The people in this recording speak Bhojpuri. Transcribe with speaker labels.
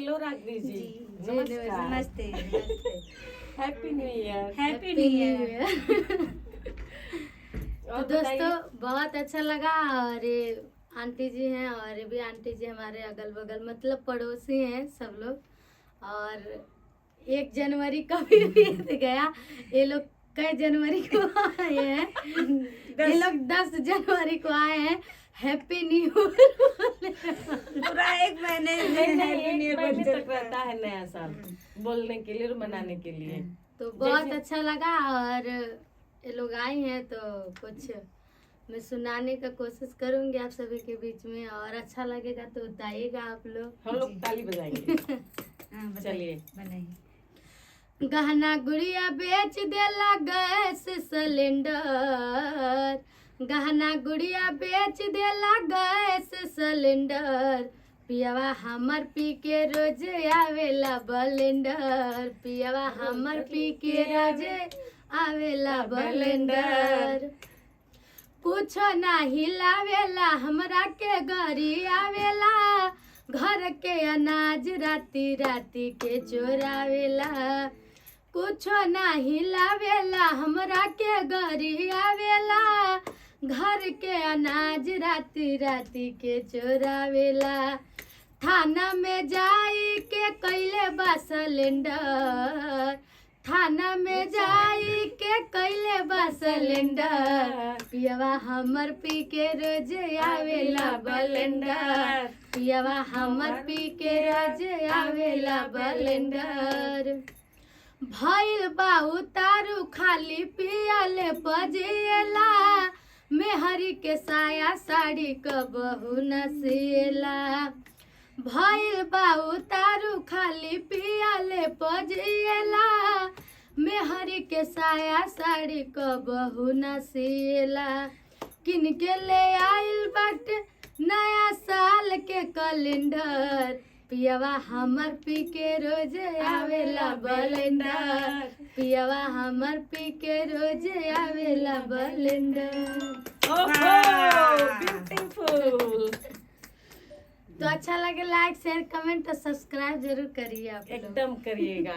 Speaker 1: हेलो रागनी जी,
Speaker 2: जी
Speaker 1: नमस्कार।
Speaker 2: नमस्ते।
Speaker 1: Happy new year.
Speaker 2: Happy new year. तो
Speaker 1: और
Speaker 2: दोस्तों
Speaker 1: बताइए।
Speaker 2: बहुत अच्छा लगा। और ये आंटी जी हैं और ये भी आंटी जी हमारे अगल बगल मतलब पड़ोसी हैं सब लोग। और 1 जनवरी कभी बीत गया, ये लोग कई जनवरी को आए हैं, ये लोग 10 जनवरी को आए हैं। हैप्पी न्यू
Speaker 3: पूरा 1 महीने
Speaker 1: नहीं,
Speaker 3: हैप्पी न्यू
Speaker 1: एक
Speaker 3: ईयर
Speaker 1: महीने
Speaker 3: बोलते
Speaker 1: तक रहता है नया साल बोलने के लिए और मनाने के लिए।
Speaker 2: तो बहुत
Speaker 1: जैसे-
Speaker 2: अच्छा लगा। और ये लोग आए हैं तो कुछ मैं सुनाने का कोशिश करूंगी आप सभी के बीच में, और अच्छा लगेगा तो बताइएगा आप लोग।
Speaker 1: हम लोग ताली बजाएंगे।
Speaker 3: हाँ,
Speaker 1: चलिए।
Speaker 3: बनाइए।
Speaker 2: गहना गुड़िया बेच देला गैस सिलेंडर, गहना गुड़िया बेच देला गैस सिलेंडर, पियवा हमर पी के रोज आवेला बलेंडर, पियवा हमर पी के रोज आवेला बलेंडर, कुछो नाही लावेला हमरा के घरी आवेला, घर के अनाज राती राती के चोरावेला, कुछो नाही लावेला हमरा के घरी आवेला, घर के अनाज राती राती के चोरावेला, थाना में जाई के कैले बा सिलेंडर, थाना में जाई के कैले बा सिलेंडर, पियवा हमर पी के रोज आवेला बलेंडर, पियवा हमर पी के रोज आवेला बलेंडर, भइल बा उतारू खाली पियले पजिएला, मेहरी के साया साड़ी क बहू नसिएला, भइल बा उतारू खाली पियले पजिएला, मेहरी के साया साड़ी क बहू नसिएला, किन के ले आइल बाटे नया साल के कैलेंडर, पियवा हमर पी के रोज आवेला बलेंडर, पियवा हमर पी के रोज आवेला बलेंडर।
Speaker 1: ब्यूटीफुल।
Speaker 2: तो अच्छा लगे लाइक शेयर कमेंट और सब्सक्राइब जरूर करिए आप लोग।
Speaker 1: एकदम करिएगा।